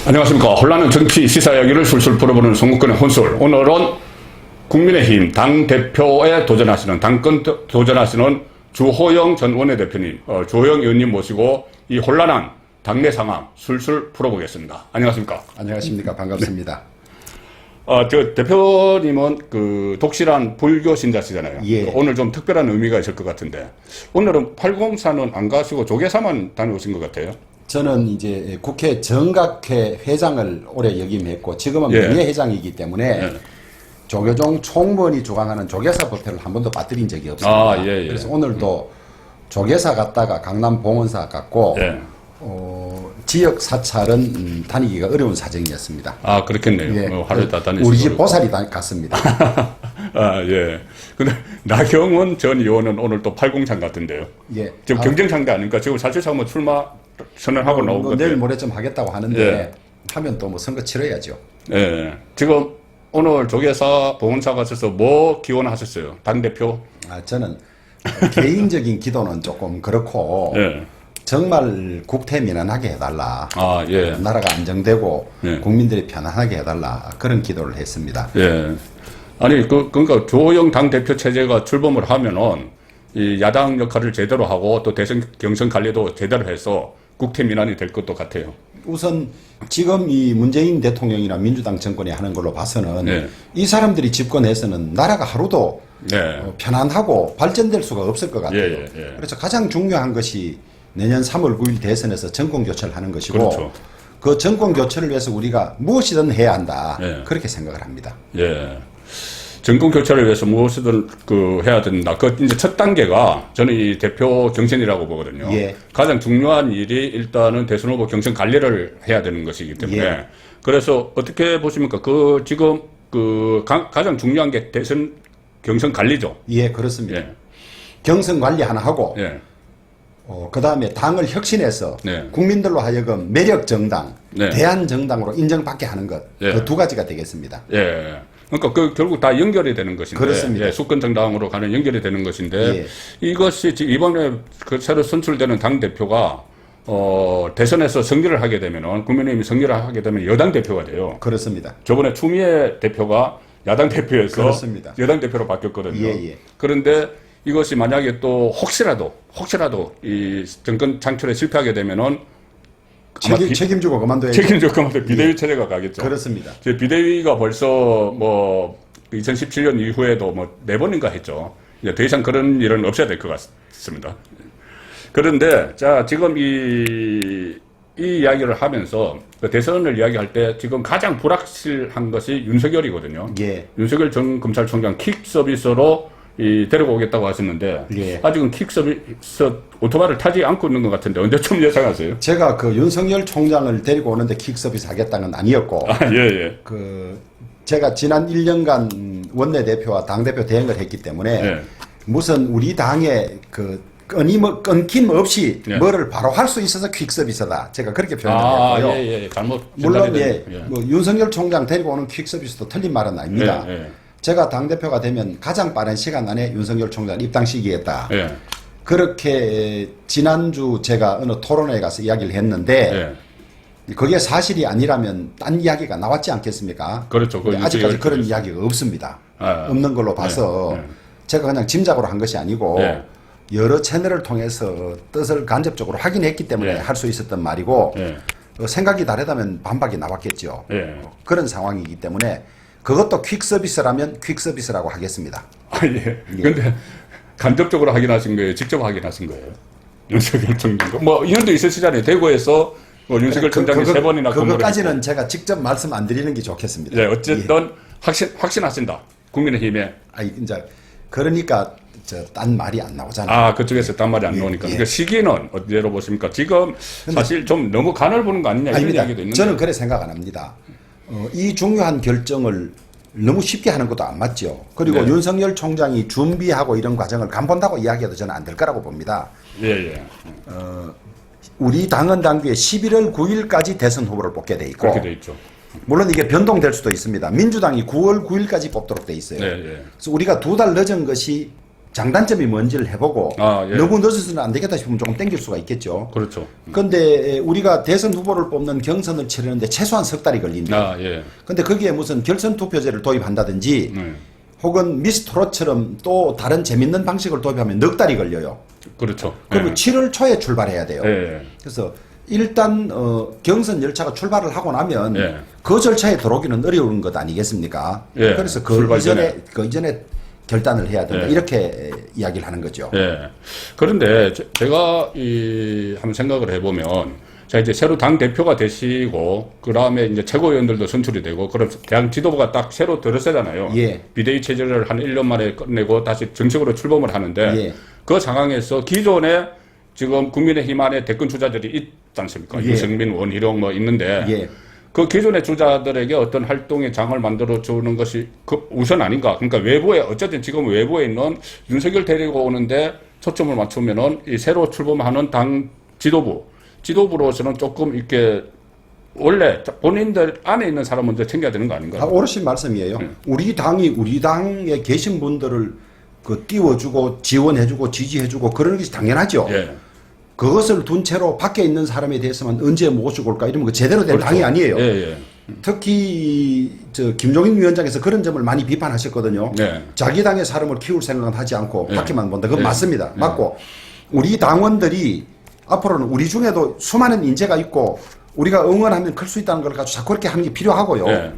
안녕하십니까. 혼란한 정치 시사 이야기를 술술 풀어보는 송국근의 혼술. 오늘은 국민의힘 당대표에 도전하시는, 당권 도전하시는 주호영 전 원내대표님, 주호영 의원님 모시고 이 혼란한 당내 상황 술술 풀어보겠습니다. 안녕하십니까. 안녕하십니까. 반갑습니다. 저 대표님은 그 독실한 불교 신자시잖아요. 예. 오늘 좀 특별한 의미가 있을 것 같은데, 오늘은 804는 안 가시고 조계사만 다녀오신 것 같아요. 저는 이제 국회 정각회 회장을 올해 역임했고 지금은 예. 명예회장이기 때문에 예. 조계종 총무원이 주관하는 조계사 법회를 한 번도 빠뜨린 적이 없습니다. 예. 그래서 오늘도 조계사 갔다가 강남 봉원사 갔고 예. 지역 사찰은 다니기가 어려운 사정이었습니다. 아, 그렇겠네요. 예. 하루에 다 다니시고. 우리 집 보살이 갔습니다. 아, 예. 근데 나경원 전 의원은 오늘 또 80창 같은데요. 예. 지금 경쟁 상대 아닙니까? 지금 사실상 뭐 출마 선언하고 나온 건데. 내일 모레 좀 하겠다고 하는데 예. 하면 또 뭐 선거 치러야죠. 예. 지금 오늘 조계사 보훈사 가셔서 뭐 기원하셨어요? 당대표? 저는 개인적인 기도는 조금 그렇고 예. 정말 국태민안하게 해달라. 아, 예. 나라가 안정되고 예. 국민들이 편안하게 해달라. 그런 기도를 했습니다. 예. 아니, 그러니까 조호영 당대표 체제가 출범을 하면은 이 야당 역할을 제대로 하고 또 대선 경선 관리도 제대로 해서 국태민안이 될 것도 같아요. 우선 지금 이 문재인 대통령이나 민주당 정권이 하는 걸로 봐서는 네. 이 사람들이 집권해서는 나라가 하루도 네. 편안하고 발전될 수가 없을 것 같아요. 예. 그래서 가장 중요한 것이 내년 3월 9일 대선에서 정권 교체를 하는 것이고 그렇죠. 그 정권 교체를 위해서 우리가 무엇이든 해야 한다. 예. 그렇게 생각을 합니다. 예. 정권 교체를 위해서 무엇이든 해야 된다. 이제 첫 단계가 저는 이 대표 경선이라고 보거든요. 예. 가장 중요한 일이 일단은 대선 후보 경선 관리를 해야 되는 것이기 때문에. 예. 그래서 어떻게 보십니까? 지금 가장 중요한 게 대선 경선 관리죠. 예, 그렇습니다. 예. 경선 관리 하나 하고 예. 그 다음에 당을 혁신해서 네. 국민들로 하여금 매력 정당, 네. 대한 정당으로 인정받게 하는 것, 예. 그 두 가지가 되겠습니다. 예. 그러니까 결국 다 연결이 되는 것인데. 그렇습니다. 예, 수권 정당으로 가는 연결이 되는 것인데. 예. 이것이 지금 이번에 새로 선출되는 당대표가 대선에서 승리를 하게 되면은, 국민의힘이 승리를 하게 되면 여당 대표가 돼요. 그렇습니다. 저번에 추미애 대표가 야당 대표에서 그렇습니다. 여당 대표로 바뀌었거든요. 예. 그런데 이것이 만약에 또 혹시라도 이 정권 창출에 실패하게 되면은 책임지고 그만둬야죠. 책임질 것만 비대위 체제가 가겠죠. 그렇습니다. 비대위가 벌써 뭐 2017년 이후에도 뭐 4번인가 했죠. 이제 더 이상 그런 일은 없어야 될 것 같습니다. 그런데 자, 지금 이 이야기를 하면서 대선을 이야기할 때 지금 가장 불확실한 것이 윤석열이거든요. 예. 윤석열 전 검찰총장 킥 서비스로 데리고 오겠다고 하셨는데 예. 아직은 킥 서비스 오토바이를 타지 않고 있는 것 같은데 언제쯤 예상하세요? 제가 그 윤석열 총장을 데리고 오는데 킥 서비스 하겠다는 건 아니었고, 예. 제가 지난 1년간 원내대표와 당대표 대행을 했기 때문에 예. 무슨 우리 당의 끊김 없이 예. 뭐를 바로 할 수 있어서 퀵 서비스다. 제가 그렇게 표현을 했고요. 예. 잘못 물론 전달이 뭐 윤석열 총장 데리고 오는 퀵 서비스도 틀린 말은 아닙니다. 예. 제가 당대표가 되면 가장 빠른 시간 안에 윤석열 총장 입당시키겠다. 예. 그렇게 지난주 제가 어느 토론회에 가서 이야기를 했는데 그게 사실이 아니라면 딴 이야기가 나왔지 않겠습니까? 그렇죠. 근데 아직까지 그런 있어요. 이야기가 없습니다. 아, 없는 걸로 봐서 제가 그냥 짐작으로 한 것이 아니고 여러 채널을 통해서 뜻을 간접적으로 확인했기 때문에 할 수 있었던 말이고 생각이 다르다면 반박이 나왔겠죠. 그런 상황이기 때문에 그것도 퀵 서비스라면 퀵 서비스라고 하겠습니다. 근데 간접적으로 확인하신 거예요? 직접 확인하신 거예요? 윤석열 총장. 뭐 인연도 있으시잖아요. 대구에서 윤석열 총장이 3번이나 그것까지는 제가 직접 말씀 안 드리는 게 좋겠습니다. 네, 어쨌든 확신하신다. 국민의힘에. 이제 그러니까 딴 말이 안 나오잖아요. 그쪽에서 딴 말이 안 나오니까. 그러니까 시기는 어디로 보십니까? 지금 사실 좀 너무 간을 보는 거 아니냐 이런 아닙니다. 이야기도 있는데. 저는 그래 생각 안 합니다. 이 중요한 결정을 너무 쉽게 하는 것도 안 맞죠. 그리고 윤석열 총장이 준비하고 이런 과정을 간본다고 이야기해도 저는 안 될 거라고 봅니다. 우리 당헌 당규에 11월 9일까지 대선 후보를 뽑게 돼 있고, 그렇게 돼 있죠. 물론 이게 변동될 수도 있습니다. 민주당이 9월 9일까지 뽑도록 돼 있어요. 그래서 그래서 우리가 2달 늦은 것이 장단점이 뭔지를 해보고 예. 너무 늦어서는 안 되겠다 싶으면 조금 땡길 수가 있겠죠. 그렇죠. 그런데 우리가 대선 후보를 뽑는 경선을 치르는데 최소한 석 달이 걸린다. 예. 근데 거기에 무슨 결선 투표제를 도입한다든지 혹은 미스트롯처럼 또 다른 재밌는 방식을 도입하면 넉 달이 걸려요. 그렇죠. 그러면 7월 초에 출발해야 돼요. 예. 그래서 일단 경선 열차가 출발을 하고 나면 예. 그 절차에 들어오기는 어려운 것 아니겠습니까? 예. 그래서 출발 그 이전에 결단을 해야 된다. 예. 이렇게 이야기를 하는 거죠. 예. 그런데 제가 한번 생각을 해보면, 자, 이제 새로 당 대표가 되시고, 그 다음에 이제 최고위원들도 선출이 되고, 그럼 당 지도부가 딱 새로 들어서잖아요. 예. 비대위 체제를 한 1년 만에 끝내고 다시 정식으로 출범을 하는데, 예. 그 상황에서 기존에 지금 국민의힘 안에 대권 주자들이 있지 않습니까? 예. 유승민, 원희룡 뭐 있는데, 예. 그 기존의 주자들에게 어떤 활동의 장을 만들어 주는 것이 그 우선 아닌가. 그러니까 외부에, 어쨌든 지금 외부에 있는 윤석열 데리고 오는데 초점을 맞추면은 이 새로 출범하는 당 지도부로서는 조금 이렇게 원래 본인들 안에 있는 사람 먼저 챙겨야 되는 거 아닌가요? 옳으신 말씀이에요. 우리 당에 계신 분들을 띄워주고 지원해주고 지지해주고 그러는 것이 당연하죠. 예. 그것을 둔 채로 밖에 있는 사람에 대해서만 언제 모시고 올까 이러면 그 제대로 된 그렇죠. 당이 아니에요. 예, 예. 특히 김종인 위원장께서 그런 점을 많이 비판하셨거든요. 네. 자기 당의 사람을 키울 생각은 하지 않고 네. 밖에만 본다. 그건 네. 맞습니다. 네. 맞고 우리 당원들이 앞으로는 우리 중에도 수많은 인재가 있고 우리가 응원하면 클 수 있다는 걸 가지고 자꾸 그렇게 하는 게 필요하고요. 네.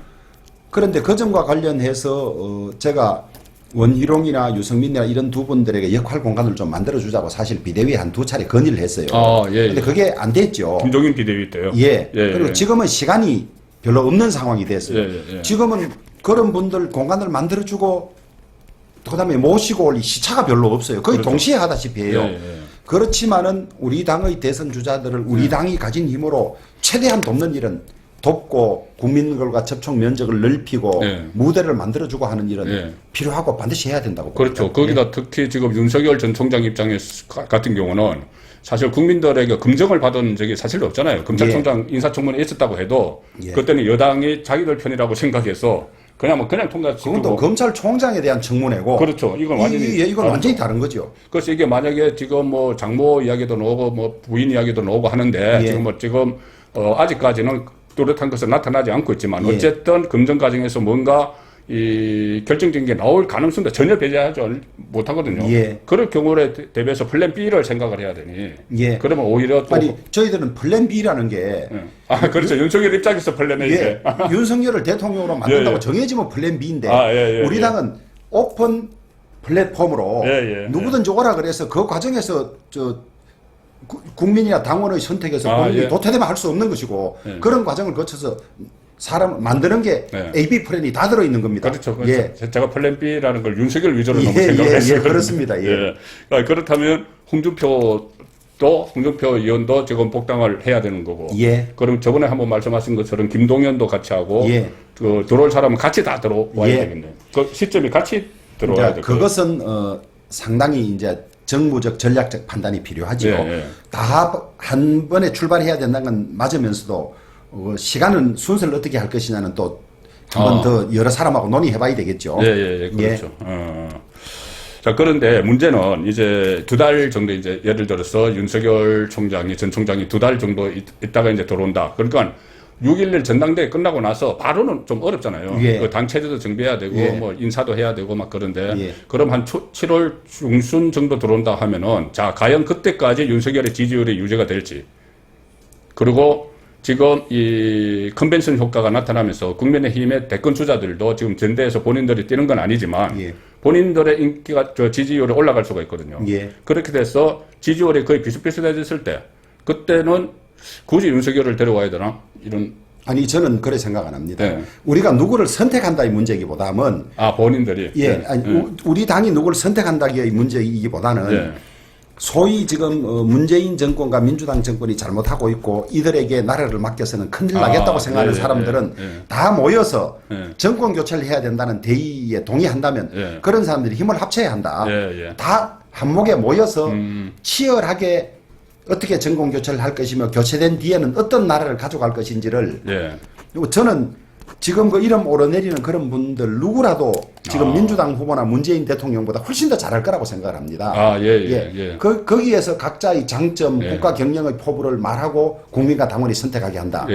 그런데 그 점과 관련해서 제가 원희룡이나 유승민이나 이런 두 분들에게 역할 공간을 좀 만들어주자고 사실 비대위에 한 두 차례 건의를 했어요. 예. 근데 그게 안 됐죠. 김종인 비대위 때요. 예. 예. 그리고 지금은 시간이 별로 없는 상황이 됐어요. 예. 지금은 그런 분들 공간을 만들어주고 그다음에 모시고 올 시차가 별로 없어요. 거의 그렇죠. 동시에 하다시피 해요. 예. 그렇지만은 우리 당의 대선 주자들을 우리 당이 가진 힘으로 최대한 돕는 일은 돕고 국민들과 접촉 면적을 넓히고 예. 무대를 만들어주고 하는 일은 예. 필요하고 반드시 해야 된다고 그렇죠. 봅니다. 거기다 특히 지금 윤석열 전 총장 같은 경우는 사실 국민들에게 검증을 받은 적이 사실 없잖아요. 검찰총장 인사청문회 있었다고 해도 예. 그때는 여당이 자기들 편이라고 생각해서 그냥 그건 또 통과시키고. 검찰총장에 대한 청문회고 그렇죠. 이건 완전히 이건 다르죠. 완전히 다른 거죠. 그래서 이게 만약에 지금 뭐 장모 이야기도 나오고 뭐 부인 이야기도 나오고 하는데 예. 지금 아직까지는 뚜렷한 것은 나타나지 않고 있지만 예. 어쨌든 검증 과정에서 뭔가 이 결정적인 게 나올 가능성도 전혀 배제하지 못하거든요. 예. 그럴 경우에 대비해서 플랜 B를 생각을 해야 되니. 예. 그러면 오히려 또. 아니 저희들은 플랜 B라는 게 그렇죠. 윤석열 입장에서 플랜 A. 예, 윤석열을 대통령으로 만든다고 예. 정해지면 플랜 B인데 우리 당은 오픈 플랫폼으로 누구든지 오라 그래서 그 과정에서 국민이나 당원의 선택에서 본인이 도태되면 할 수 없는 것이고 그런 과정을 거쳐서 사람 만드는 게 AB 플랜이 다 들어있는 겁니다. 그렇죠. 예. 제가 플랜 B라는 걸 윤석열 위주로 너무 생각을 했어요. 그렇습니다. 예. 그렇다면 홍준표 의원도 지금 복당을 해야 되는 거고. 예. 그럼 저번에 한번 말씀하신 것처럼 김동연도 같이 하고. 예. 들어올 사람은 같이 다 들어와야 되겠네요. 그 시점이 같이 들어와야 되고. 그것은 상당히 이제 정무적 전략적 판단이 필요하죠. 다 한 번에 출발해야 된다는 건 맞으면서도 시간은 순서를 어떻게 할 것이냐는 또 한 번 더 여러 사람하고 논의해봐야 되겠죠. 그렇죠. 자, 그런데 문제는 이제 2달 정도 이제 예를 들어서 윤석열 전 총장이 2달 정도 있다가 이제 들어온다. 그러니까 6.11 전당대회 끝나고 나서 바로는 좀 어렵잖아요. 그 당 체제도 정비해야 되고 뭐 인사도 해야 되고 막 그런데 그럼 한 7월 중순 정도 들어온다 하면은 자, 과연 그때까지 윤석열의 지지율이 유지가 될지. 그리고 지금 이 컨벤션 효과가 나타나면서 국민의힘의 대권 주자들도 지금 전대에서 본인들이 뛰는 건 아니지만 본인들의 인기가 지지율이 올라갈 수가 있거든요. 그렇게 돼서 지지율이 거의 비슷비슷해졌을 때 그때는 굳이 윤석열을 데려와야 되나? 아니 저는 그래 생각 안 합니다. 우리가 누구를 선택한다의 문제이기보다는 본인들이 우리 당이 누구를 선택한다의 문제이기보다는 소위 지금 문재인 정권과 민주당 정권이 잘못하고 있고 이들에게 나라를 맡겨서는 큰일 나겠다고 생각하는 사람들은 다 모여서 정권 교체를 해야 된다는 대의에 동의한다면 그런 사람들이 힘을 합쳐야 한다. 다 한목에 모여서 치열하게 어떻게 정권 교체를 할 것이며 교체된 뒤에는 어떤 나라를 가져갈 것인지를 저는 지금 그 이름 오르내리는 그런 분들 누구라도 지금 민주당 후보나 문재인 대통령보다 훨씬 더 잘할 거라고 생각을 합니다. 거기에서 각자의 장점, 국가 경영의 포부를 말하고 국민과 당원이 선택하게 한다.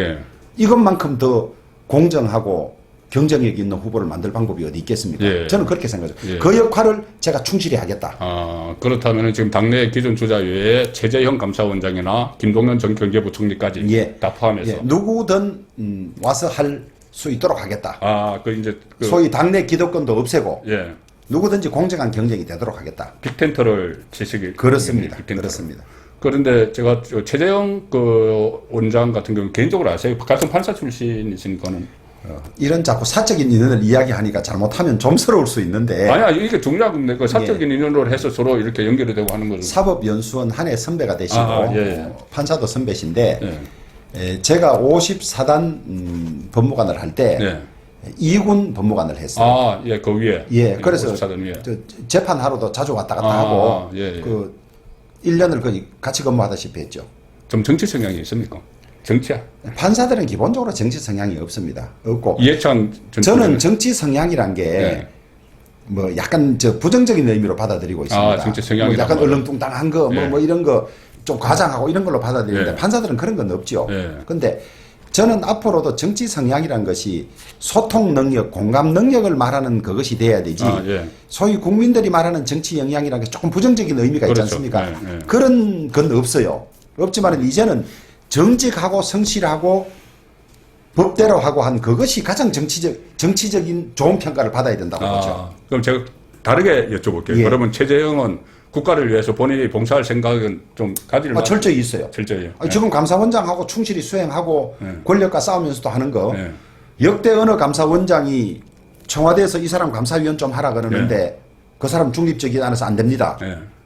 이것만큼 더 공정하고 경쟁력 있는 후보를 만들 방법이 어디 있겠습니까? 저는 그렇게 생각해요. 그 역할을 제가 충실히 하겠다. 그렇다면 지금 당내 기존 주자 외에 최재형 감사원장이나 김동연 전 경제부총리까지 다 포함해서 누구든 와서 할 수 있도록 하겠다. 이제 소위 당내 기득권도 없애고 누구든지 공정한 경쟁이 되도록 하겠다. 빅텐트를 치시기 그렇습니다. 그렇습니다. 그런데 제가 최재형 그 원장 같은 경우 개인적으로 아세요? 같은 판사 출신이시니까는. 이런 자꾸 사적인 인연을 이야기하니까 잘못하면 좀스러울 수 있는데. 아니야, 이게 중요한 건데, 그 사적인 인연으로 해서 서로 이렇게 연결이 되고 하는 거죠. 사법연수원 한 해 선배가 되시고, 판사도 선배신데, 제가 54단 법무관을 할 때, 2군 법무관을 했어요. 그 위에. 그래서 재판하러도 자주 왔다 갔다 하고, 그 1년을 거의 같이 근무하다시피 했죠. 좀 정치 성향이 있습니까? 정치야? 판사들은 기본적으로 정치 성향이 없습니다. 없고. 이해찬 저는 정치 성향이란 게, 뭐 약간 부정적인 의미로 받아들이고 있습니다. 정치 성향이 약간 얼렁뚱땅한 거, 뭐 이런 거 좀 과장하고 이런 걸로 받아들이는데 판사들은 그런 건 없죠. 근데 저는 앞으로도 정치 성향이란 것이 소통 능력, 공감 능력을 말하는 그것이 돼야 되지. 소위 국민들이 말하는 정치 영향이라는 게 조금 부정적인 의미가 있지 않습니까? 그런 건 없어요. 없지만 이제는 정직하고 성실하고 법대로 하고 한 그것이 가장 정치적인 좋은 평가를 받아야 된다고 보죠. 그럼 제가 다르게 여쭤볼게요. 그러면 최재형은 국가를 위해서 본인이 봉사할 생각은 좀 가질 만한 철저히 있어요. 철저히요. 지금 감사원장하고 충실히 수행하고 권력과 싸우면서도 하는 거 역대 어느 감사원장이 청와대에서 이 사람 감사위원 좀 하라 그러는데 그 사람 중립적이지 않아서 안 됩니다.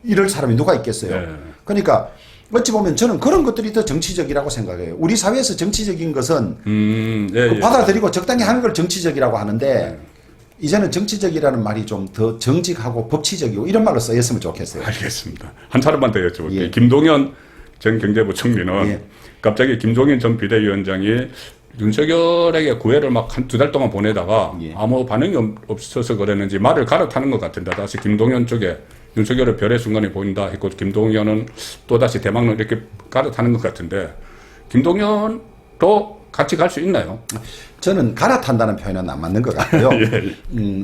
이럴 사람이 누가 있겠어요. 그러니까 어찌 보면 저는 그런 것들이 더 정치적이라고 생각해요. 우리 사회에서 정치적인 것은 받아들이고 적당히 하는 걸 정치적이라고 하는데 이제는 정치적이라는 말이 좀 더 정직하고 법치적이고 이런 말로 쓰였으면 좋겠어요. 알겠습니다. 한 사람만 더 여쭤볼게요. 김동연 전 경제부총리는 갑자기 김종인 전 비대위원장이 윤석열에게 구애를 막 한 두 달 동안 보내다가 아무 반응이 없어서 그랬는지 말을 갈아타는 것 같은데 다시 김동연 쪽에 윤석열의 별의 순간이 보인다 했고 김동연은 또다시 대망론 이렇게 갈아타는 것 같은데 김동연도 같이 갈 수 있나요? 저는 갈아탄다는 표현은 안 맞는 것 같고요.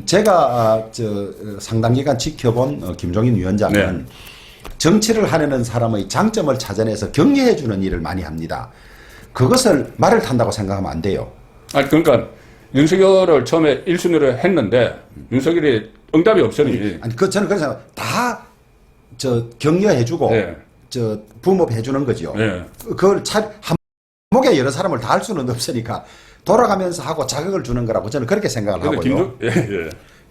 제가 상당 기간 지켜본 김종인 위원장은 정치를 하려는 사람의 장점을 찾아내서 격려해주는 일을 많이 합니다. 그것을 말을 탄다고 생각하면 안 돼요. 그러니까 윤석열을 처음에 1순위로 했는데 윤석열이 응답이 없으니. 저는 그래서 다 격려해주고 붐업해주는 거죠. 그걸 한목에 여러 사람을 다 할 수는 없으니까 돌아가면서 하고 자극을 주는 거라고 저는 그렇게 생각을 하고요.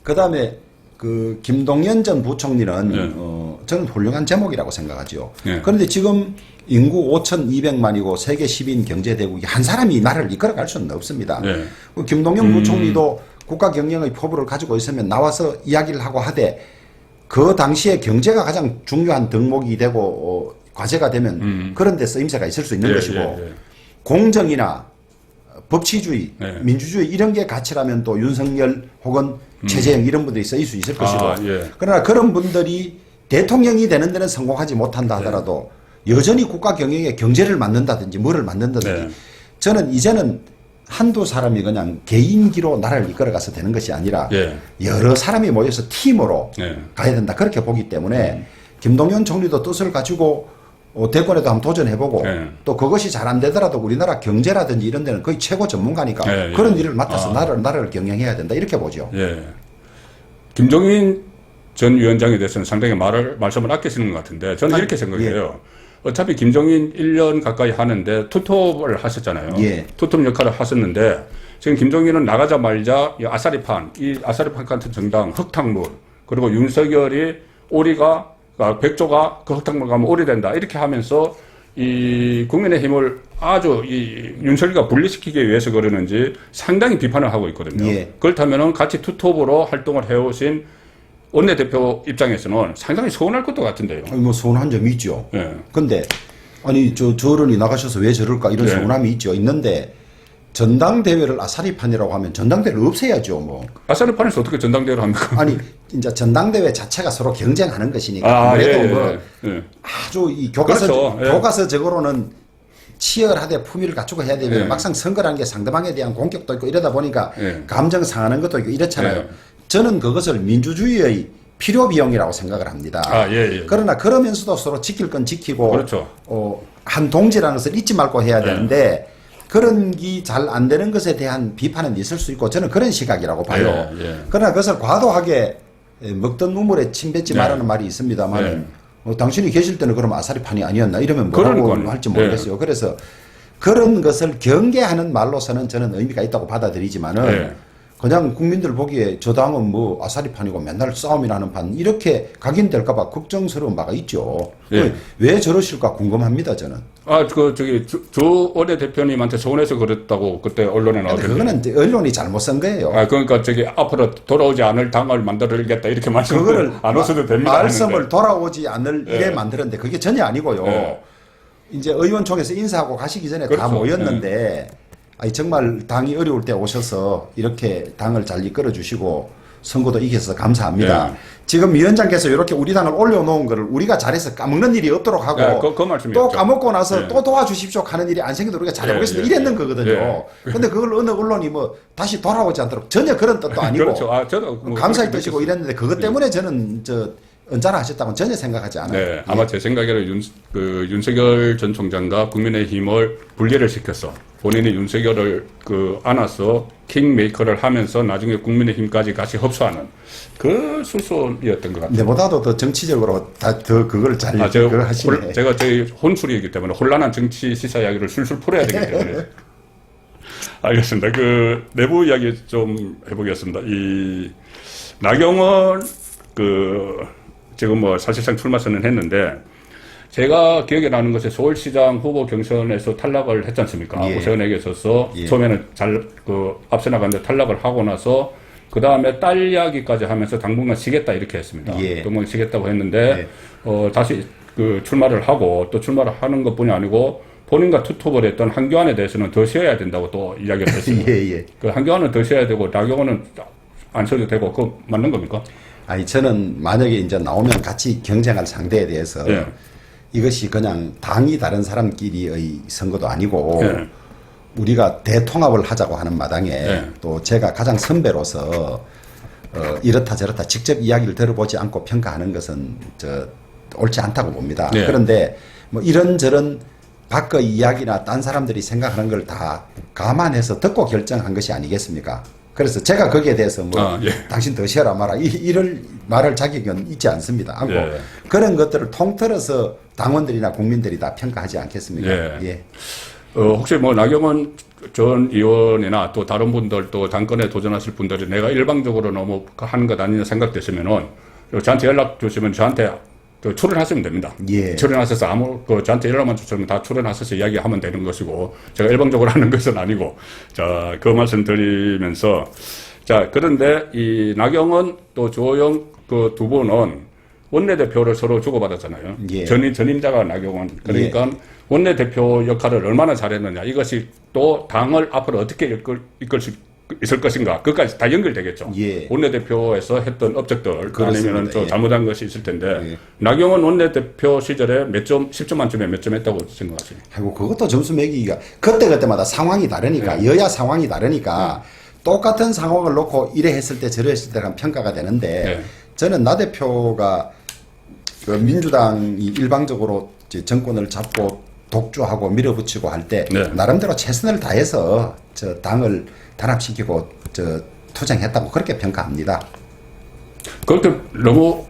그 다음에 그 김동연 전 부총리는 저는 훌륭한 제목이라고 생각하죠. 그런데 지금 인구 5,200만이고 세계 10인 경제대국이 한 사람이 나라를 이끌어갈 수는 없습니다. 김동연 부총리도 국가 경영의 포부를 가지고 있으면 나와서 이야기를 하고 하되 그 당시에 경제가 가장 중요한 덕목이 되고 과제가 되면 그런 데 쓰임새가 있을 수 있는 것이고 공정이나 법치주의, 민주주의 이런 게 가치라면 또 윤석열 혹은 최재형 이런 분들이 쓰일 수 있을 것이고 그러나 그런 분들이 대통령이 되는 데는 성공하지 못한다 하더라도 여전히 국가 경영에 경제를 만든다든지 뭐를 만든다든지 저는 이제는 한두 사람이 그냥 개인기로 나라를 이끌어가서 되는 것이 아니라 여러 사람이 모여서 팀으로 가야 된다 그렇게 보기 때문에 김동연 총리도 뜻을 가지고 대권에도 한번 도전해보고 또 그것이 잘 안 되더라도 우리나라 경제라든지 이런 데는 거의 최고 전문가니까 그런 일을 맡아서 나라를 경영해야 된다 이렇게 보죠. 김종인 전 위원장에 대해서는 상당히 말씀을 아끼시는 것 같은데 저는 이렇게 생각해요. 어차피 김종인 1년 가까이 하는데 투톱을 하셨잖아요. 투톱 역할을 하셨는데 지금 김종인은 나가자마자 이 아사리판 같은 정당 흙탕물 그리고 윤석열이 오리가 백조가 그 흙탕물 가면 오래된다 이렇게 하면서 이 국민의힘을 아주 이 윤석열과 분리시키기 위해서 그러는지 상당히 비판을 하고 있거든요. 그렇다면은 같이 투톱으로 활동을 해오신 원내대표 입장에서는 상당히 서운할 것도 같은데요. 뭐 서운한 점이 있죠. 근데 아니 저런이 나가셔서 왜 저럴까 이런 서운함이 있죠. 있는데 전당대회를 아사리판이라고 하면 전당대회를 없애야죠, 뭐. 아사리판에서 어떻게 전당대회를 합니까? 아니, 이제 전당대회 자체가 서로 경쟁하는 것이니까. 아무래도 뭐 아주 이 그렇죠. 교과서적으로는 치열하되 품위를 갖추고 해야 되면 막상 선거라는 게 상대방에 대한 공격도 있고 이러다 보니까 감정 상하는 것도 있고 이렇잖아요. 저는 그것을 민주주의의 필요 비용이라고 생각을 합니다. 그러나 그러면서도 서로 지킬 건 지키고 그렇죠. 한 동지라는 것을 잊지 말고 해야 되는데 그런 게 잘 안 되는 것에 대한 비판은 있을 수 있고 저는 그런 시각이라고 봐요. 그러나 그것을 과도하게 먹던 우물에 침 뱉지 말라는 말이 있습니다만 당신이 계실 때는 그럼 아사리판이 아니었나 이러면 뭐라고 할지 모르겠어요. 그래서 그런 것을 경계하는 말로서는 저는 의미가 있다고 받아들이지만은 그냥 국민들 보기에 저 당은 뭐 아사리판이고 맨날 싸움이나 하는 판 이렇게 각인될까봐 걱정스러운 바가 있죠. 왜 저러실까 궁금합니다 저는. 조 원내대표님한테 서운해서 그랬다고 그때 언론에 나왔던데. 그거는 언론이 잘못 쓴 거예요. 그러니까 앞으로 돌아오지 않을 당을 만들어야겠다 이렇게 말씀을 안 하셔도 됩니다. 말씀을 하는데. 돌아오지 않을 이래 만들었는데 그게 전혀 아니고요. 이제 의원총회에서 인사하고 가시기 전에 다 모였는데 아니 정말 당이 어려울 때 오셔서 이렇게 당을 잘 이끌어 주시고 선거도 이겨서 감사합니다. 지금 위원장께서 이렇게 우리 당을 올려놓은 거를 우리가 잘해서 까먹는 일이 없도록 하고 또 까먹고 나서 또 도와주십시오 하는 일이 안 생기도록 우리가 잘해보겠습니다. 이랬는 거거든요. 근데 그걸 어느 언론이 뭐 다시 돌아오지 않도록 전혀 그런 뜻도 아니고 그렇죠. 저도 뭐 감사의 뜻이고 이랬는데 그것 때문에 저는 언짢아 하셨다고는 전혀 생각하지 않아요. 아마 제 생각에는 윤석열 전 총장과 국민의힘을 분리를 시켰어. 본인이 윤석열을 안아서 킹메이커를 하면서 나중에 국민의힘까지 같이 흡수하는 그 술수이었던 것 같아요. 내보다도 더 정치적으로 더 그걸 잘 하시네. 제가 저희 혼술이기 때문에 혼란한 정치 시사 이야기를 술술 풀어야 되기 때문에. 알겠습니다. 내부 이야기 좀 해보겠습니다. 이 나경원 지금 뭐 사실상 출마 선언했는데 제가 기억에 나는 것에 서울시장 후보 경선에서 탈락을 했지 않습니까? 오세훈에게 져서 처음에는 앞서 나갔는데 탈락을 하고 나서 그 다음에 딸 이야기까지 하면서 당분간 쉬겠다 이렇게 했습니다. 당분간 쉬겠다고 했는데 다시 출마를 하고 또 출마를 하는 것뿐이 아니고 본인과 투톱을 했던 한교안에 대해서는 더 쉬어야 된다고 또 이야기를 했어요. 한교안은 더 쉬어야 되고 나경원은 안 쉬어도 되고 그거 맞는 겁니까? 아니 저는 만약에 이제 나오면 같이 경쟁할 상대에 대해서 이것이 그냥 당이 다른 사람끼리의 선거도 아니고 우리가 대통합을 하자고 하는 마당에 또 제가 가장 선배로서 이렇다 저렇다 직접 이야기를 들어보지 않고 평가하는 것은 옳지 않다고 봅니다. 그런데 뭐 이런저런 밖의 이야기나 딴 사람들이 생각하는 걸 다 감안해서 듣고 결정한 것이 아니겠습니까? 그래서 제가 거기에 대해서 당신 더 쉬어라 마라 이럴 말할 자격은 있지 않습니다. 그런 것들을 통틀어서 당원들이나 국민들이 다 평가하지 않겠습니까? 혹시 뭐 나경원 전 의원이나 또 다른 분들 또 당권에 도전하실 분들이 내가 일방적으로 너무 하는 것 아니냐 생각되시면은 저한테 연락 주시면 저한테 출연하시면 됩니다. 출연하셔서 저한테 연락만 주시면 다 출연하셔서 이야기하면 되는 것이고, 제가 일방적으로 하는 것은 아니고, 그 말씀 드리면서, 그런데 이 나경원 또 조영 두 분은 원내대표를 서로 주고받았잖아요. 전임자가 나경원. 그러니까 원내대표 역할을 얼마나 잘했느냐. 이것이 또 당을 앞으로 어떻게 이끌 수 있을 것인가. 그것까지 다 연결되겠죠. 원내대표에서 했던 업적들 아니면은 또 잘못한 것이 있을 텐데 나경원 원내대표 시절에 10점 만점에 몇 점 했다고 생각하세요? 아이고 그것도 점수 매기기가 그때마다 상황이 다르니까 여야 상황이 다르니까 똑같은 상황을 놓고 이래 했을 때 저래 했을 때랑 평가가 되는데 저는 나 대표가 민주당이 일방적으로 정권을 잡고 독주하고 밀어붙이고 할 때 나름대로 최선을 다해서 당을 단합시키고 투쟁했다고 그렇게 평가합니다. 그렇게 너무